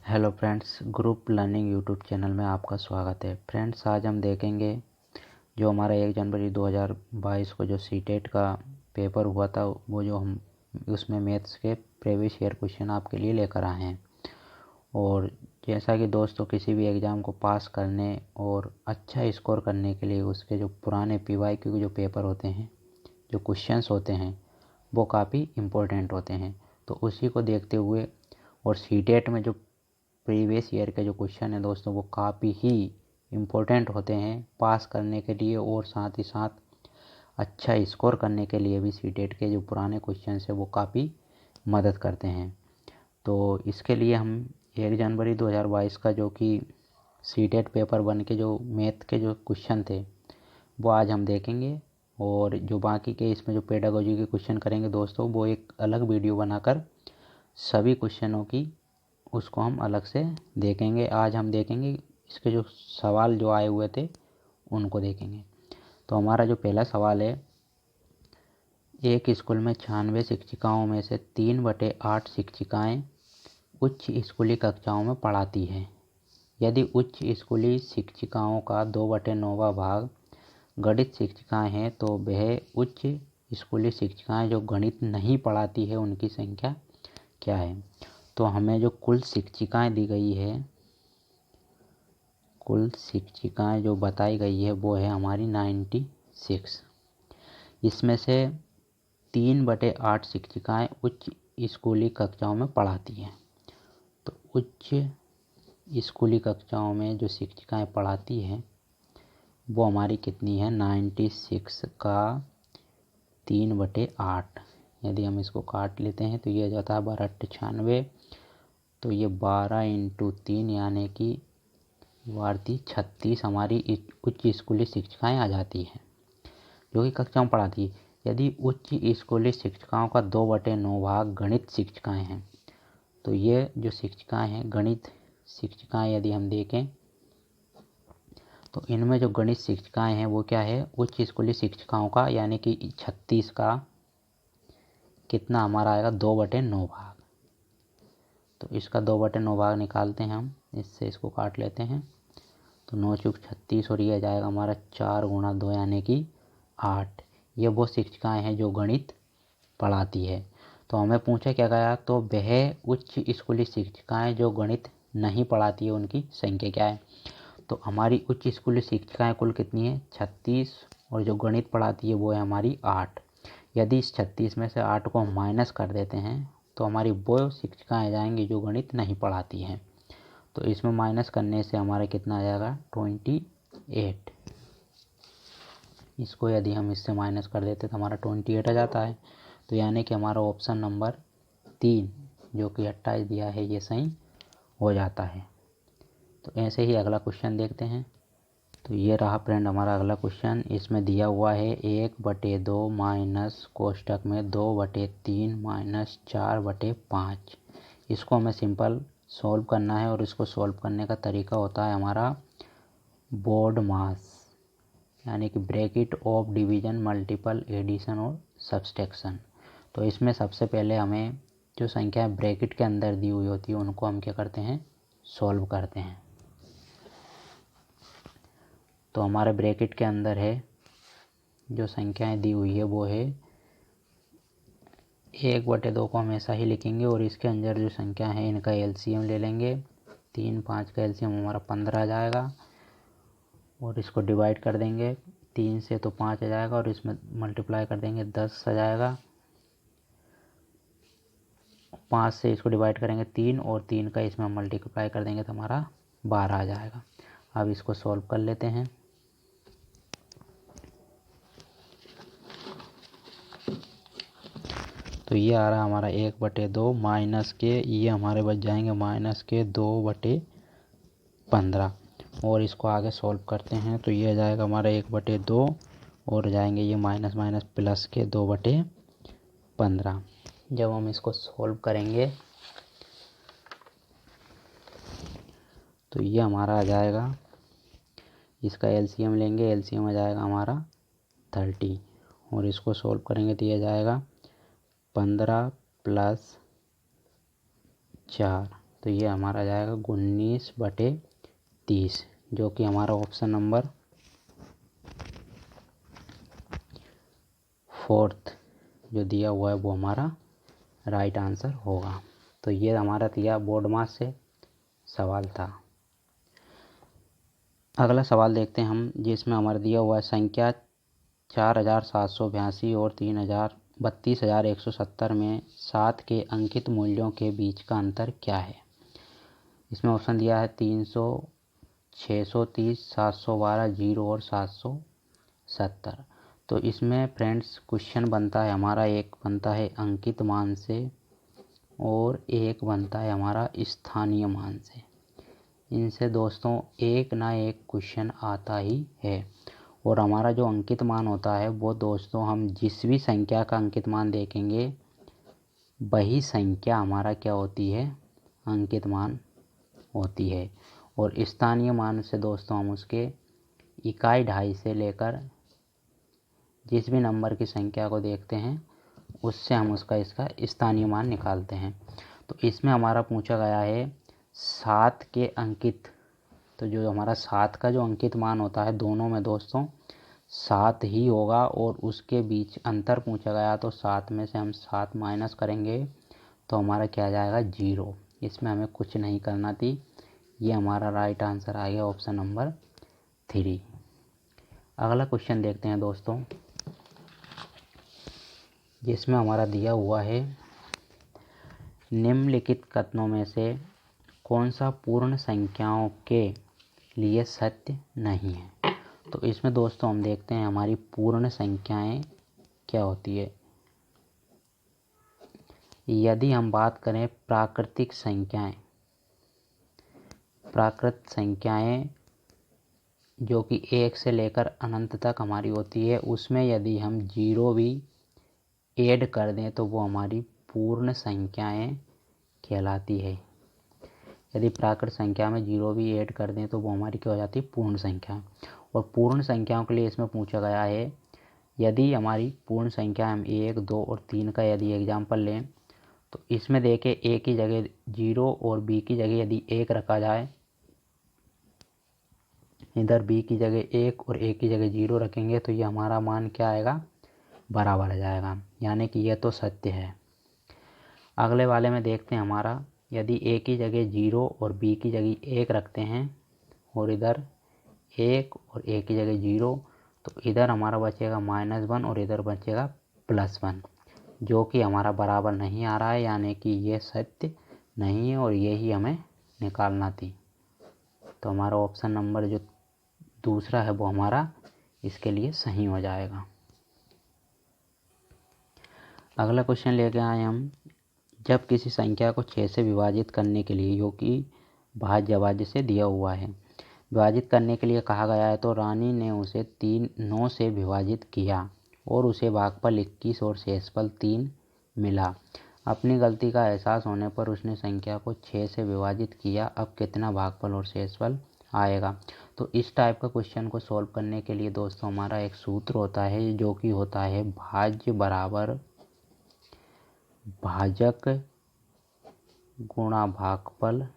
Hello friends, group learning YouTube channel में आपका स्वागत है। फ्रेंड्स, आज हम देखेंगे जो हमारा 1 जनवरी 2022 को जो सीटेट का पेपर हुआ था, वो जो हम उसमें मैथ्स के प्रीवियस ईयर क्वेश्चन आपके लिए लेकर आए हैं। और जैसा कि दोस्तों, किसी भी एग्ज़ाम को पास करने और अच्छा स्कोर करने के लिए उसके जो पुराने पीवाईक्यू के जो पेपर होते हैं, जो क्वेश्चंस होते हैं, वो काफ़ी इम्पोर्टेंट होते हैं। तो उसी को देखते हुए और सीटेट में जो प्रीवियस ईयर के जो क्वेश्चन है दोस्तों, वो काफ़ी ही इम्पोर्टेंट होते हैं पास करने के लिए, और साथ ही साथ अच्छा स्कोर करने के लिए भी सीटेट के जो पुराने क्वेश्चन है वो काफ़ी मदद करते हैं। तो इसके लिए हम 1 जनवरी 2022 का जो कि सीटेट पेपर 1 के जो मैथ के जो क्वेश्चन थे वो आज हम देखेंगे। और जो बाकी के इसमें जो पेडागोजी के क्वेश्चन करेंगे दोस्तों, वो एक अलग वीडियो बनाकर सभी क्वेश्चनों की उसको हम अलग से देखेंगे। आज हम देखेंगे इसके जो सवाल जो आए हुए थे उनको देखेंगे। तो हमारा जो पहला सवाल है, एक स्कूल में 96 शिक्षिकाओं में से 3/8 शिक्षिकाएं उच्च स्कूली कक्षाओं में पढ़ाती हैं। यदि उच्च स्कूली शिक्षिकाओं का 2/9वां भाग गणित शिक्षिकाएं हैं, तो वह उच्च स्कूली शिक्षिकाएं जो गणित नहीं पढ़ाती है उनकी संख्या क्या है। तो हमें जो कुल शिक्षिकाएं दी गई है, कुल शिक्षिकाएं जो बताई गई है वो है हमारी 96। इसमें से 3/8 शिक्षिकाएं उच्च स्कूली कक्षाओं में पढ़ाती हैं। तो उच्च स्कूली कक्षाओं में जो शिक्षिकाएं पढ़ाती हैं वो हमारी कितनी है, 96 का 3/8। यदि हम इसको काट लेते हैं तो ये जाता है 12 96। तो ये 12 × 3 यानी कि 36 हमारी उच्च स्कूली शिक्षिकाएं आ जाती हैं जो कि कक्षा में पढ़ाती है। यदि उच्च स्कूली शिक्षिकाओं का 2/9 भाग गणित शिक्षिकाएं हैं, तो ये जो शिक्षिकाएं हैं गणित शिक्षिकाएं, यदि हम देखें तो इनमें जो गणित शिक्षिकाएं हैं वो क्या है, उच्च स्कूली शिक्षिकाओं का यानी कि 36 का कितना हमारा आएगा, 2/9 भाग। तो इसका 2/9 भाग निकालते हैं हम, इससे इसको काट लेते हैं। तो 9 × 36 और ये जाएगा हमारा 4 × 2 यानी कि 8। ये वो शिक्षिकाएं हैं जो गणित पढ़ाती है। तो हमें पूछा क्या गया, तो वह उच्च स्कूली शिक्षिकाएं जो गणित नहीं पढ़ाती है उनकी संख्या क्या है। तो हमारी उच्च स्कूली शिक्षिकाएं कुल कितनी है, 36, और जो गणित पढ़ाती है वो है हमारी 8। यदि इस 36 में से 8 को हम माइनस कर देते हैं तो हमारी वो शिक्षिकाएं जाएंगी जो गणित नहीं पढ़ाती हैं। तो इसमें माइनस करने से हमारा कितना आ जाएगा, 28। इसको यदि हम इससे माइनस कर देते तो हमारा 28 आ जाता है। तो यानी कि हमारा ऑप्शन नंबर 3 जो कि 28 दिया है ये सही हो जाता है। तो ऐसे ही अगला क्वेश्चन देखते हैं। तो ये रहा फ्रेंड हमारा अगला क्वेश्चन। इसमें दिया हुआ है 1/2 माइनस कोष्टक में 2/3 माइनस 4/5। इसको हमें सिंपल सॉल्व करना है, और इसको सॉल्व करने का तरीका होता है हमारा बोर्ड मास, यानी कि bracket of division, multiple addition और सब्सट्रैक्शन। तो इसमें सबसे पहले हमें जो संख्या ब्रैकेट के अंदर दी हुई होती है उनको हम क्या करते हैं, सॉल्व करते हैं। तो हमारे ब्रैकेट के अंदर है जो संख्याएं दी हुई है वो है 1/2 को हमेशा ही लिखेंगे, और इसके अंदर जो संख्या है इनका एलसीएम ले लेंगे। 3 5 का एलसीएम हमारा 15 आ जाएगा, और इसको डिवाइड कर देंगे 3 से तो 5 आ जाएगा, और इसमें मल्टीप्लाई कर देंगे 10 आ जाएगा। 5 से इसको डिवाइड करेंगे 3, और 3 का इसमें मल्टीप्लाई कर देंगे तो हमारा 12 आ जाएगा। अब इसको सॉल्व कर लेते हैं। तो ये आ रहा है हमारा 1/2 माइनस के, ये हमारे बच जाएंगे माइनस के 2/15, और इसको आगे सॉल्व करते हैं तो ये आ जाएगा हमारा 1/2, और जाएंगे ये माइनस माइनस प्लस के 2/15। जब हम इसको सॉल्व करेंगे तो ये हमारा आ जाएगा, इसका एलसीएम लेंगे, एलसीएम आ जाएगा हमारा 30, और इसको सॉल्व करेंगे तो ये जाएगा 15 + 4, तो ये हमारा जाएगा 19/30, जो कि हमारा ऑप्शन नंबर 4 जो दिया हुआ है वो हमारा राइट आंसर होगा। तो ये हमारा दिया बोर्ड मार्क्स से सवाल था। अगला सवाल देखते हैं हम, जिसमें हमारा दिया हुआ है संख्या 4782 और 32,170 में 7 के अंकित मूल्यों के बीच का अंतर क्या है। इसमें ऑप्शन दिया है 300, 630, 712, 0 और 770। तो इसमें फ्रेंड्स क्वेश्चन बनता है हमारा, एक बनता है अंकित मान से और एक बनता है हमारा स्थानीय मान से। इनसे दोस्तों एक ना एक क्वेश्चन आता ही है। और हमारा जो अंकित मान होता है वो दोस्तों, हम जिस भी संख्या का अंकित मान देखेंगे वही संख्या हमारा क्या होती है, अंकित मान होती है। और स्थानीय मान से दोस्तों हम उसके इकाई ढाई से लेकर जिस भी नंबर की संख्या को देखते हैं उससे हम इसका स्थानीय मान निकालते हैं। तो इसमें हमारा पूछा गया है 7 के अंकित, तो जो हमारा 7 का जो अंकित मान होता है दोनों में दोस्तों 7 ही होगा। और उसके बीच अंतर पूछा गया तो 7 में से हम 7 माइनस करेंगे तो हमारा क्या आ जाएगा 0। इसमें हमें कुछ नहीं करना थी। ये हमारा राइट आंसर आ गया ऑप्शन नंबर 3। अगला क्वेश्चन देखते हैं दोस्तों, जिसमें हमारा दिया हुआ है निम्नलिखित कथनों में से कौन सा पूर्ण संख्याओं के लिए सत्य नहीं है। तो इसमें दोस्तों हम देखते हैं हमारी पूर्ण संख्याएं क्या होती है। यदि हम बात करें प्राकृतिक संख्याएं जो कि 1 से लेकर अनंत तक हमारी होती है, उसमें यदि हम 0 भी ऐड कर दें तो वो हमारी पूर्ण संख्याएं कहलाती है। यदि प्राकृत संख्या में 0 भी ऐड कर दें तो वो हमारी क्या हो जाती है, पूर्ण संख्या। और पूर्ण संख्याओं के लिए इसमें पूछा गया है, यदि हमारी पूर्ण संख्या हम 1, 2 और 3 का यदि एग्जाम्पल लें तो इसमें देखें ए की जगह 0 और बी की जगह यदि 1 रखा जाए, इधर बी की जगह 1 और ए की जगह 0 रखेंगे तो ये हमारा मान क्या आएगा, बराबर आ जाएगा। यानी कि यह तो सत्य है। अगले वाले में देखते हैं हमारा, यदि ए की जगह 0 और बी की जगह 1 रखते हैं और इधर 1 और ए की जगह 0, तो इधर हमारा बचेगा -1 और इधर बचेगा +1, जो कि हमारा बराबर नहीं आ रहा है। यानी कि ये सत्य नहीं है और यही हमें निकालना थी। तो हमारा ऑप्शन नंबर जो दूसरा है वो हमारा इसके लिए सही हो जाएगा। अगला क्वेश्चन लेके आए हम, जब किसी संख्या को 6 से विभाजित करने के लिए, जो कि भाज्य से दिया हुआ है, विभाजित करने के लिए कहा गया है तो रानी ने उसे 9 से विभाजित किया और उसे भागफल 21 और शेषफल 3 मिला। अपनी गलती का एहसास होने पर उसने संख्या को 6 से विभाजित किया। अब कितना भागफल और शेषफल आएगा। तो इस टाइप का क्वेश्चन को सॉल्व करने के लिए दोस्तों हमारा एक सूत्र होता है, जो कि होता है भाज्य बराबर भाजक गुणा भागफल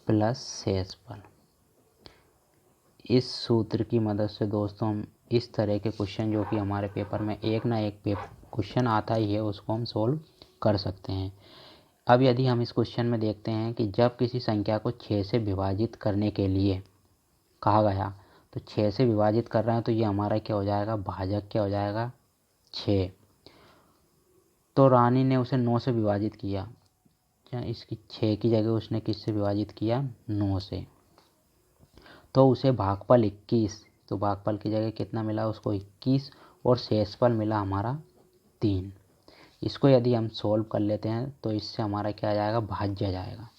प्लस शेषफल। इस सूत्र की मदद से दोस्तों हम इस तरह के क्वेश्चन, जो कि हमारे पेपर में एक ना एक क्वेश्चन आता ही है, उसको हम सोल्व कर सकते हैं। अब यदि हम इस क्वेश्चन में देखते हैं कि जब किसी संख्या को 6 से विभाजित करने के लिए कहा गया, तो 6 से विभाजित कर रहे हैं तो ये हमारा क्या हो जाएगा, भाजक क्या हो जाएगा 6। तो रानी ने उसे 9 से विभाजित किया, इसकी 6 की जगह उसने किससे विभाजित किया, 9 से। तो उसे भागफल 21, तो भागफल की जगह कितना मिला उसको 21 और शेषफल मिला हमारा 3। इसको यदि हम सोल्व कर लेते हैं तो इससे हमारा क्या आ जाएगा, भाज्य आ जाएगा।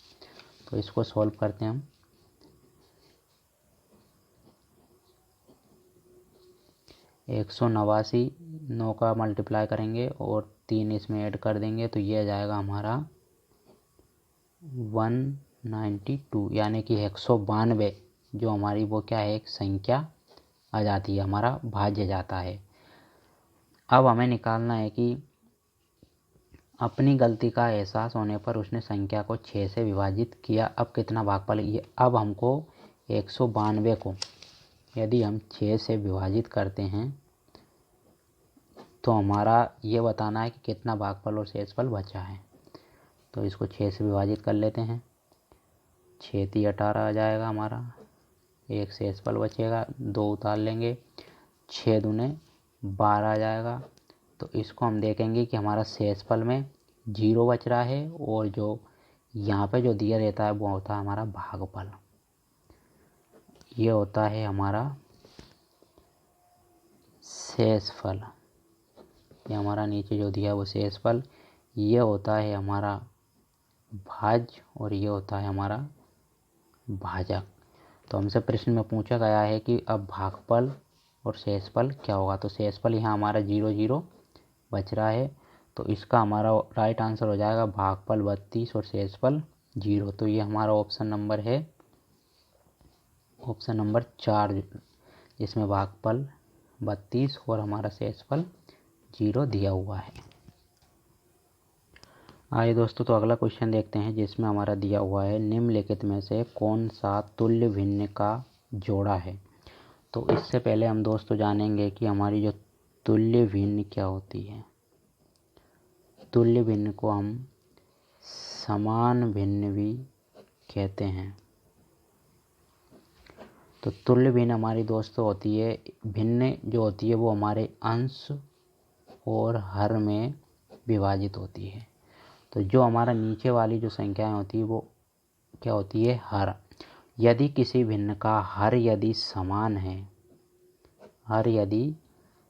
तो इसको सोल्व करते हैं हम। 189 9 का मल्टीप्लाई करेंगे और 3 इसमें ऐड कर देंगे तो ये आ जाएगा हमारा 192, यानी कि 192 जो हमारी वो क्या है, एक संख्या आ जाती है, हमारा भाज्य जाता है। अब हमें निकालना है कि अपनी गलती का एहसास होने पर उसने संख्या को 6 से विभाजित किया। अब कितना भागफल ये, अब हमको 192 को यदि हम 6 से विभाजित करते हैं तो हमारा ये बताना है कि कितना भागफल और शेषफल बचा है। तो इसको 6 से विभाजित कर लेते हैं। 6 × 18 आ जाएगा हमारा, एक शेषफल बचेगा, 2 उतार लेंगे, 6 दूने 12 आ जाएगा। तो इसको हम देखेंगे कि हमारा शेषफल में 0 बच रहा है और जो यहाँ पे जो दिया रहता है वो होता है हमारा भागफल। ये होता है हमारा शेषफल। ये हमारा नीचे जो दिया है वो शेषफल। ये होता है हमारा भाज्य और ये होता है हमारा भाजक। तो हमसे प्रश्न में पूछा गया है कि अब भागफल और शेषफल क्या होगा। तो शेषफल यहाँ हमारा 0 0 बच रहा है, तो इसका हमारा राइट आंसर हो जाएगा भागफल 32 और शेषफल 0। तो ये हमारा ऑप्शन नंबर है, ऑप्शन नंबर 4, जिसमें भागफल 32 और हमारा शेषफल 0 दिया हुआ है। आइए दोस्तों, तो अगला क्वेश्चन देखते हैं जिसमें हमारा दिया हुआ है निम्नलिखित में से कौन सा तुल्य भिन्न का जोड़ा है। तो इससे पहले हम दोस्तों जानेंगे कि हमारी जो तुल्य भिन्न क्या होती है। तुल्य भिन्न को हम समान भिन्न भी कहते हैं। तो तुल्य भिन्न हमारी दोस्तों होती है, भिन्न जो होती है वो हमारे अंश और हर में विभाजित होती है। तो जो हमारा नीचे वाली जो संख्याएं होती है वो क्या होती है, हर। यदि किसी भिन्न का हर यदि समान है, हर यदि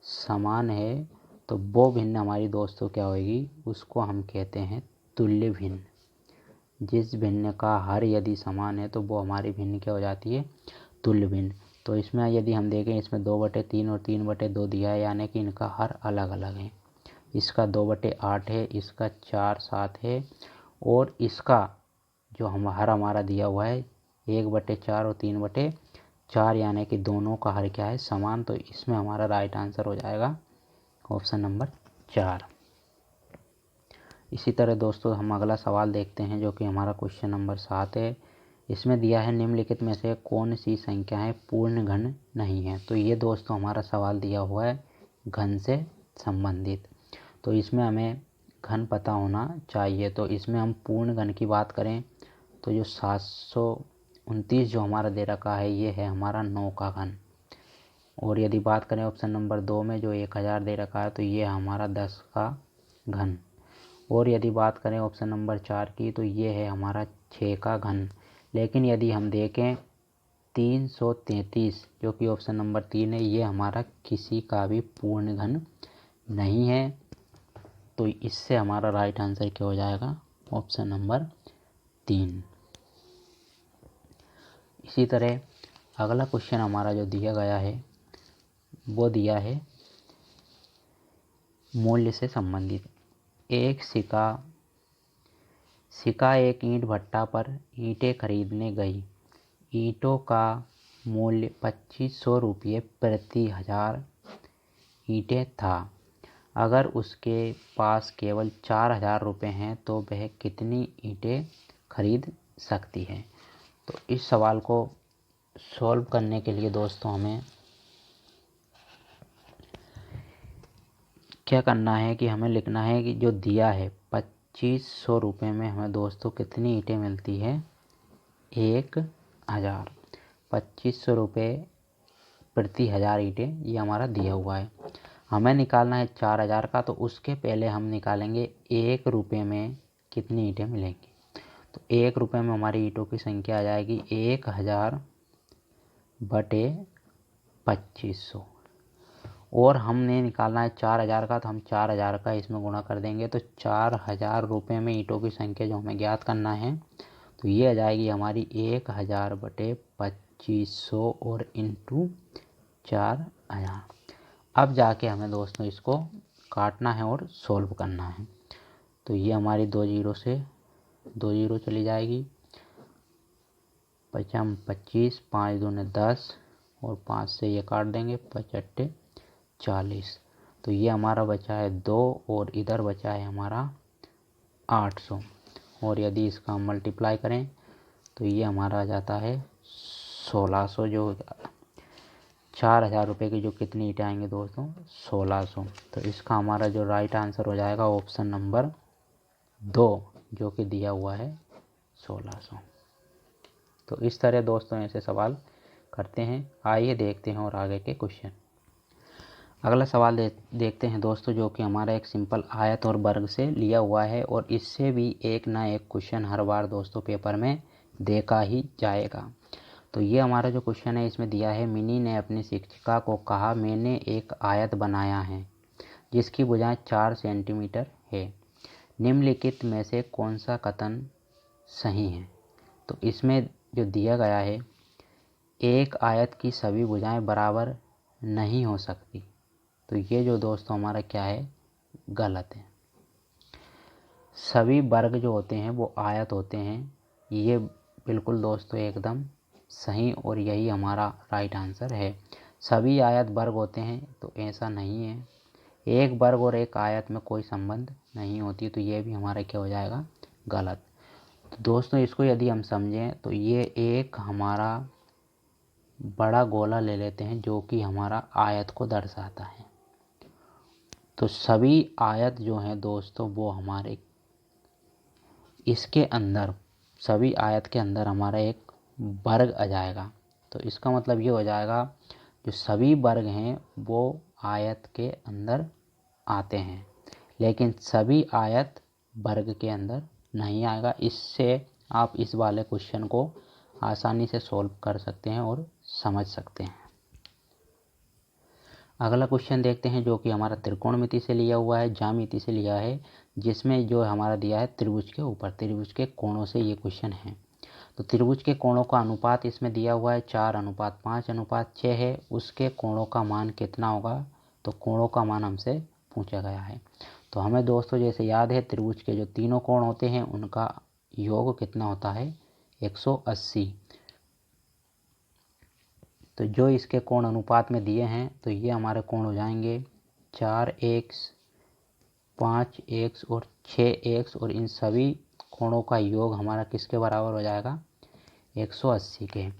समान है तो वो भिन्न हमारी दोस्तों क्या होगी, उसको हम कहते हैं तुल्य भिन्न। जिस भिन्न का हर यदि समान है तो वो हमारी भिन्न क्या हो जाती है, तुल्य भिन्न। तो इसमें यदि हम देखें, इसमें 2/3 और 3/2 दिया है, यानी कि इनका हर अलग अलग है। इसका 2/8 है, इसका 4/7 है और इसका जो हम हर हमारा दिया हुआ है 1/4 और 3/4, यानी कि दोनों का हर क्या है, समान। तो इसमें हमारा राइट आंसर हो जाएगा ऑप्शन नंबर 4। इसी तरह दोस्तों हम अगला सवाल देखते हैं जो कि हमारा क्वेश्चन नंबर 7 है। इसमें दिया है निम्नलिखित में से कौन सी संख्याएं पूर्ण घन नहीं है। तो ये दोस्तों हमारा सवाल दिया हुआ है घन से संबंधित। तो इसमें हमें घन पता होना चाहिए। तो इसमें हम पूर्ण घन की बात करें तो जो 729 जो हमारा दे रखा है ये है हमारा 9 का घन। और यदि बात करें ऑप्शन नंबर 2 में जो 1000 दे रखा है तो ये हमारा 10 का घन। और यदि बात करें ऑप्शन नंबर 4 की तो ये है हमारा 6 का घन। लेकिन यदि हम देखें 333 जो कि ऑप्शन नंबर 3 है, ये हमारा किसी का भी पूर्ण घन नहीं है। तो इससे हमारा राइट आंसर क्या हो जाएगा, ऑप्शन नंबर 3। इसी तरह अगला क्वेश्चन हमारा जो दिया गया है वो दिया है मूल्य से संबंधित। एक सिका एक ईंट भट्टा पर ईंटें खरीदने गई। ईंटों का मूल्य 2500 रुपये प्रति 1000 ईंटें था। अगर उसके पास केवल 4000 रुपये हैं तो वह कितनी ईंटें खरीद सकती है। तो इस सवाल को सॉल्व करने के लिए दोस्तों हमें क्या करना है कि हमें लिखना है कि जो दिया है 2500 रुपये में हमें दोस्तों कितनी ईंटें मिलती है, 1000। 2500 रुपये प्रति 1000 ईंटें ये हमारा दिया हुआ है। हमें निकालना है 4000 का, तो उसके पहले हम निकालेंगे 1 रुपये में कितनी ईंटें मिलेंगी। तो 1 रुपये में हमारी ईंटों की संख्या आ जाएगी 1000 बटे 2500। और हमने निकालना है 4000 का, तो हम 4000 का इसमें गुणा कर देंगे। तो 4000 रुपये में ईंटों की संख्या जो हमें ज्ञात करना है तो ये आ जाएगी हमारी 1000 बटे 2500 और इंटू 4000। अब जाके हमें दोस्तों इसको काटना है और सॉल्व करना है। तो ये हमारी 2 जीरो से 2 जीरो चली जाएगी, 5 25, 5 दूने 10 और 5 से ये काट देंगे, 5 40। तो ये हमारा बचा है 2 और इधर बचा है हमारा 800, और यदि इसका हम मल्टीप्लाई करें तो ये हमारा आ जाता है 1600, जो 4000 रुपये की जो कितनी ईंटें आएंगे दोस्तों, 1600। तो इसका हमारा जो राइट आंसर हो जाएगा ऑप्शन नंबर 2, जो कि दिया हुआ है 1600। तो इस तरह दोस्तों ऐसे सवाल करते हैं। आइए देखते हैं और आगे के क्वेश्चन। अगला सवाल देखते हैं दोस्तों, जो कि हमारा एक सिंपल आयत और वर्ग से लिया हुआ है, और इससे भी एक ना एक क्वेश्चन हर बार दोस्तों पेपर में देखा ही जाएगा। तो ये हमारा जो क्वेश्चन है इसमें दिया है, मिनी ने अपनी शिक्षिका को कहा, मैंने एक आयत बनाया है जिसकी भुजाएं 4 सेंटीमीटर है, निम्नलिखित में से कौन सा कथन सही है। तो इसमें जो दिया गया है, एक आयत की सभी भुजाएं बराबर नहीं हो सकती। तो ये जो दोस्तों हमारा क्या है, गलत है। सभी वर्ग जो होते हैं वो आयत होते हैं, ये बिल्कुल दोस्तों एकदम सही, और यही हमारा राइट आंसर है। सभी आयत वर्ग होते हैं, तो ऐसा नहीं है। एक वर्ग और एक आयत में कोई संबंध नहीं होती, तो ये भी हमारा क्या हो जाएगा, गलत। तो दोस्तों इसको यदि हम समझें तो ये एक हमारा बड़ा गोला ले लेते हैं जो कि हमारा आयत को दर्शाता है। तो सभी आयत जो हैं दोस्तों वो हमारे इसके अंदर, सभी आयत के अंदर हमारा एक वर्ग आ जाएगा। तो इसका मतलब ये हो जाएगा, जो सभी वर्ग हैं वो आयत के अंदर आते हैं, लेकिन सभी आयत वर्ग के अंदर नहीं आएगा। इससे आप इस वाले क्वेश्चन को आसानी से सॉल्व कर सकते हैं और समझ सकते हैं। अगला क्वेश्चन देखते हैं, जो कि हमारा त्रिकोणमिति से लिया हुआ है, ज्यामिति से लिया है, जिसमें जो हमारा दिया है त्रिभुज के ऊपर, त्रिभुज के कोणों से ये क्वेश्चन है। तो त्रिभुज के कोणों का अनुपात इसमें दिया हुआ है 4:5:6 है, उसके कोणों का मान कितना होगा। तो कोणों का मान हमसे पूछा गया है। तो हमें दोस्तों जैसे याद है, त्रिभुज के जो तीनों कोण होते हैं उनका योग कितना होता है, 180। तो जो इसके कोण अनुपात में दिए हैं, तो ये हमारे कोण हो जाएंगे 4x, 5x और 6x, और इन सभी कोणों का योग हमारा किसके बराबर हो जाएगा, 180 के।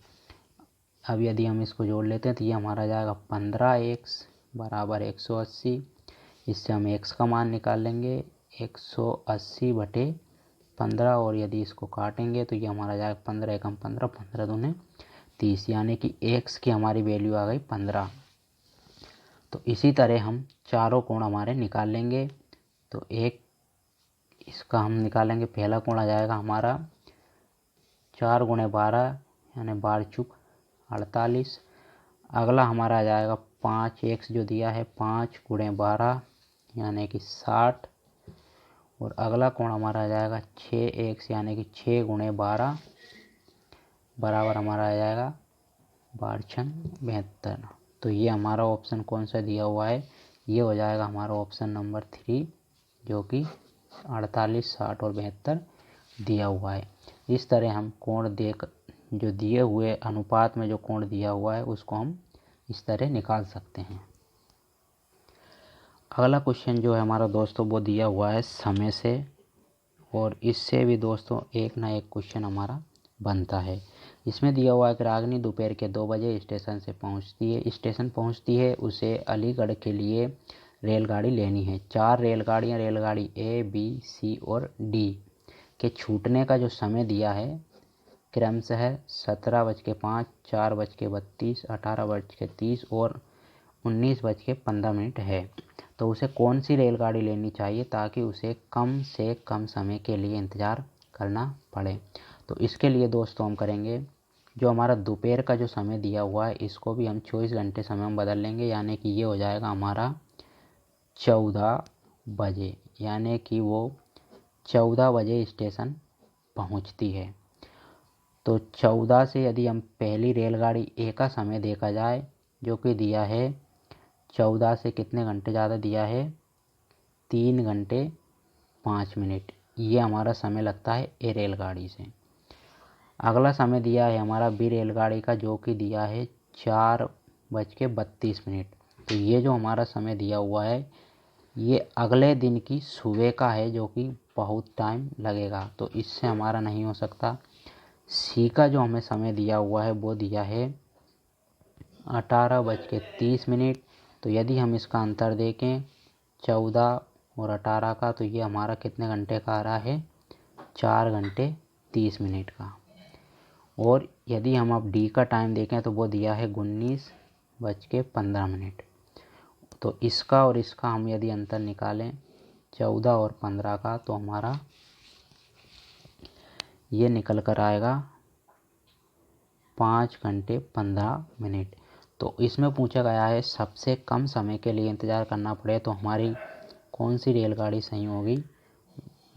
अब यदि हम इसको जोड़ लेते हैं तो ये हमारा जाएगा 15x बराबर 180। इससे हम x का मान निकाल लेंगे, 180/15, और यदि इसको काटेंगे तो ये हमारा जाएगा 15 एकम 15, 15 दूने 30, यानी कि x की हमारी वैल्यू आ गई 15। तो इसी तरह हम चारों कोण हमारे निकाल लेंगे। तो एक इसका हम निकालेंगे, पहला कोण आ जाएगा हमारा 4 × 12 यानी 12×4 = 48। अगला हमारा आ जाएगा 5x जो दिया है, 5 × 12 यानी कि 60, और अगला कोण हमारा आ जाएगा 6x यानी कि 6 × 12 बराबर हमारा आ जाएगा 12×6 = 72। तो ये हमारा ऑप्शन कौन सा दिया हुआ है, ये हो जाएगा हमारा ऑप्शन नंबर 3, जो कि 48, 60 और 72 दिया हुआ है। इस तरह हम कोण देख, जो दिए हुए अनुपात में जो कोण दिया हुआ है उसको हम इस तरह निकाल सकते हैं। अगला क्वेश्चन जो है हमारा दोस्तों वो दिया हुआ है समय से, और इससे भी दोस्तों एक ना एक क्वेश्चन हमारा बनता है। इसमें दिया हुआ है कि रागिनी दोपहर के 2 बजे स्टेशन पहुंचती है, उसे अलीगढ़ के लिए रेलगाड़ी लेनी है। 4 रेलगाड़ियां, रेलगाड़ी ए, बी, सी और डी के छूटने का जो समय दिया है क्रमशः 17:05, 4:32, 18:30 और 19:15 है। तो उसे कौन सी रेलगाड़ी लेनी चाहिए ताकि उसे कम से कम समय के लिए इंतज़ार करना पड़े। तो इसके लिए दोस्तों हम करेंगे, जो हमारा दोपहर का जो समय दिया हुआ है इसको भी हम 24 घंटे समय में बदल लेंगे, यानी कि ये हो जाएगा हमारा 14 बजे, यानी कि वो 14 बजे स्टेशन पहुंचती है। तो 14 से यदि हम पहली रेलगाड़ी ए का समय देखा जाए, जो कि दिया है 14 से कितने घंटे ज़्यादा दिया है, 3 घंटे 5 मिनट, ये हमारा समय लगता है ए रेलगाड़ी से। अगला समय दिया है हमारा बी रेलगाड़ी का, जो कि दिया है 4:32। तो ये जो हमारा समय दिया हुआ है ये अगले दिन की सुबह का है जो कि बहुत टाइम लगेगा, तो इससे हमारा नहीं हो सकता। सी का जो हमें समय दिया हुआ है वो दिया है 18:30। तो यदि हम इसका अंतर देखें 14 और 18 का, तो ये हमारा कितने घंटे का आ रहा है, 4 घंटे 30 मिनट का। और यदि हम अब डी का टाइम देखें तो वो दिया है 19:15। तो इसका और इसका हम यदि अंतर निकालें 14 और 15 का, तो हमारा ये निकल कर आएगा 5 घंटे 15 मिनट। तो इसमें पूछा गया है सबसे कम समय के लिए इंतज़ार करना पड़े तो हमारी कौन सी रेलगाड़ी सही होगी।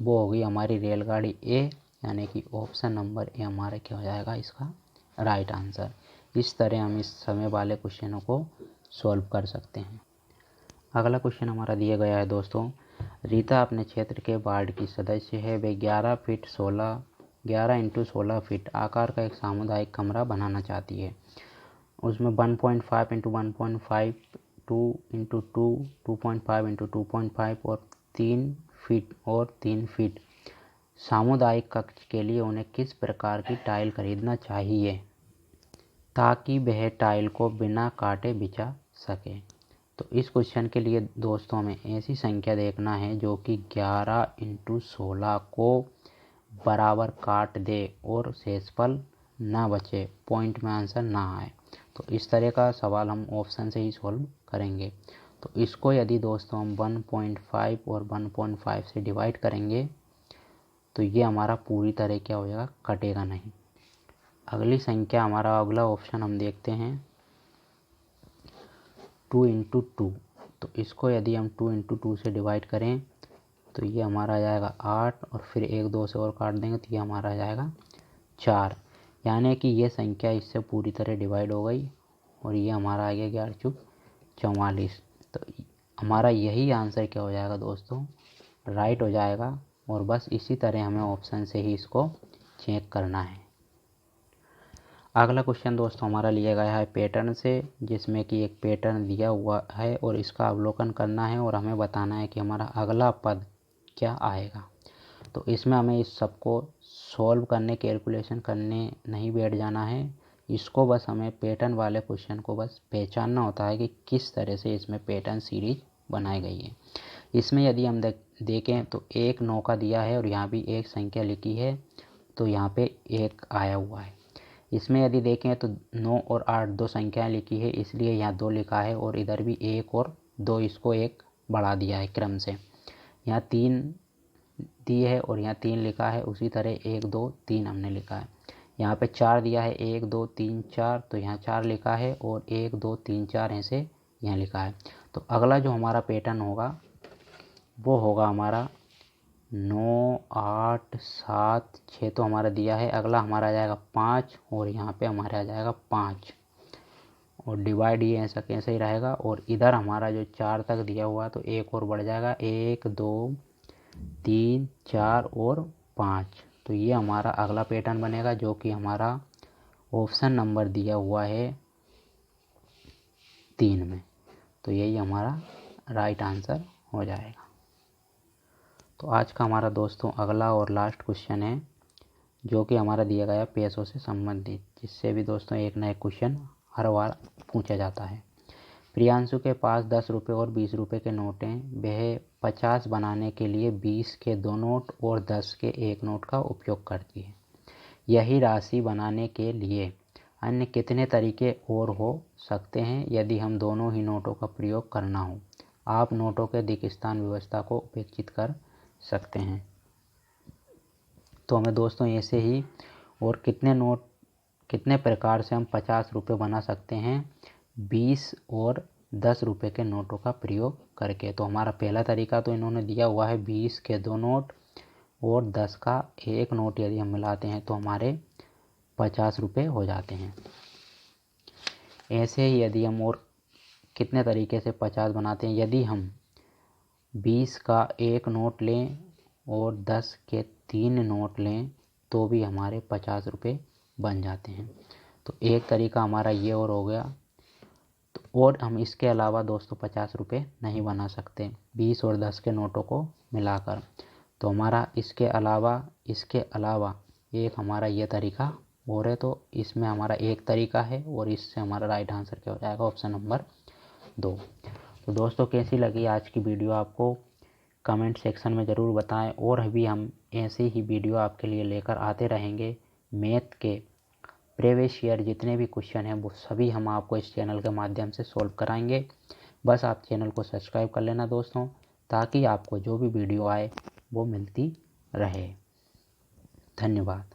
वो होगी हमारी रेलगाड़ी ए, यानी कि ऑप्शन नंबर ए हमारा क्या हो जाएगा इसका राइट आंसर। इस तरह हम इस समय वाले क्वेश्चनों को सॉल्व कर सकते हैं। अगला क्वेश्चन हमारा दिया गया है दोस्तों, रीता अपने क्षेत्र के वार्ड की सदस्य है। वे 11 × 16 फीट आकार का एक सामुदायिक कमरा बनाना चाहती है। उसमें 1.5 × 1.5, 2 × 2, 2.5 × 2.5 और 3 फीट सामुदायिक कक्ष के लिए उन्हें किस प्रकार की टाइल खरीदना चाहिए ताकि वह टाइल को बिना काटे बिछा सके। तो इस क्वेश्चन के लिए दोस्तों हमें ऐसी संख्या देखना है जो कि 11 × 16 को बराबर काट दे और शेषफल ना बचे, पॉइंट में आंसर ना आए। तो इस तरह का सवाल हम ऑप्शन से ही सॉल्व करेंगे। तो इसको यदि दोस्तों हम 1.5 और 1.5 से डिवाइड करेंगे तो ये हमारा पूरी तरह क्या हो जाएगा, कटेगा नहीं। अगली संख्या हमारा अगला ऑप्शन हम देखते हैं 2 × 2। तो इसको यदि हम 2 × 2 से डिवाइड करें तो ये हमारा आ जाएगा 8 और फिर 1 2 से और काट देंगे तो ये हमारा आ जाएगा 4, यानी कि ये संख्या इससे पूरी तरह डिवाइड हो गई और ये हमारा आ गया 11×4 = 44। तो हमारा यही आंसर क्या हो जाएगा दोस्तों, राइट हो जाएगा। और बस इसी तरह हमें ऑप्शन से ही इसको चेक करना है। अगला क्वेश्चन दोस्तों हमारा लिया गया है पैटर्न से, जिसमें कि एक पैटर्न दिया हुआ है और इसका अवलोकन करना है और हमें बताना है कि हमारा अगला पद क्या आएगा। तो इसमें हमें इस सबको सॉल्व करने, कैलकुलेशन करने नहीं बैठ जाना है। इसको बस हमें पैटर्न वाले क्वेश्चन को बस पहचानना होता है कि किस तरह से इसमें पैटर्न सीरीज बनाई गई है। इसमें यदि हम देखें तो एक 9 का दिया है और यहाँ भी एक संख्या लिखी है, तो यहाँ पे एक आया हुआ है। इसमें यदि देखें तो 9 और 8 दो संख्याएं लिखी है, इसलिए यहाँ 2 लिखा है और इधर भी 1 और 2, इसको 1 बढ़ा दिया है क्रम से। यहाँ 3 दी है और यहाँ 3 लिखा है, उसी तरह 1 2 3 हमने लिखा है। यहाँ पे 4 दिया है, 1 2 3 4, तो यहाँ 4 लिखा है और 1 2 3 4 ऐसे यहाँ लिखा है। तो अगला जो हमारा पैटर्न होगा वो होगा हमारा 9 8 7 6 तो हमारा दिया है। अगला हमारा आ जाएगा 5 और यहाँ पे हमारा आ जाएगा 5 और डिवाइड ये ऐसा कैसे ही रहेगा। और इधर हमारा जो 4 तक दिया हुआ तो एक और बढ़ जाएगा, 1 2 3 4 और 5। तो ये हमारा अगला पैटर्न बनेगा जो कि हमारा ऑप्शन नंबर दिया हुआ है 3 में। तो यही हमारा राइट आंसर हो जाएगा। तो आज का हमारा दोस्तों अगला और लास्ट क्वेश्चन है जो कि हमारा दिया गया पैसों से संबंधित, जिससे भी दोस्तों एक ना एक क्वेश्चन हर बार पूछा जाता है। प्रियांशु के पास 10 रुपये और 20 रुपये के नोट हैं। वह 50 बनाने के लिए 20 के 2 नोट और 10 के 1 नोट का उपयोग करती है। यही राशि बनाने के लिए अन्य कितने तरीके और हो सकते हैं यदि हम दोनों ही नोटों का प्रयोग करना हो। आप नोटों के दिक् स्थान व्यवस्था को उपेक्षित कर सकते हैं। तो हमें दोस्तों ऐसे ही और कितने प्रकार से हम 50 रुपये बना सकते हैं 20 और 10 रुपये के नोटों का प्रयोग करके। तो हमारा पहला तरीका तो इन्होंने दिया हुआ है 20 के 2 नोट और 10 का 1 नोट यदि हम मिलाते हैं तो हमारे 50 रुपये हो जाते हैं। ऐसे ही यदि हम और कितने तरीके से 50 बनाते हैं, यदि हम 20 का 1 नोट लें और 10 के 3 नोट लें तो भी हमारे 50 रुपये बन जाते हैं। तो एक तरीका हमारा ये और हो गया। तो और हम इसके अलावा दोस्तों 50 रुपये नहीं बना सकते 20 और 10 के नोटों को मिलाकर। तो हमारा इसके अलावा एक हमारा ये तरीका और है। तो इसमें हमारा एक तरीका है और इससे हमारा राइट आंसर क्या हो जाएगा, ऑप्शन नंबर 2। तो दोस्तों कैसी लगी आज की वीडियो आपको कमेंट सेक्शन में ज़रूर बताएं, और अभी हम ऐसे ही वीडियो आपके लिए लेकर आते रहेंगे। मैथ के प्रीवियस ईयर जितने भी क्वेश्चन हैं वो सभी हम आपको इस चैनल के माध्यम से सॉल्व कराएंगे। बस आप चैनल को सब्सक्राइब कर लेना दोस्तों, ताकि आपको जो भी वीडियो आए वो मिलती रहे। धन्यवाद।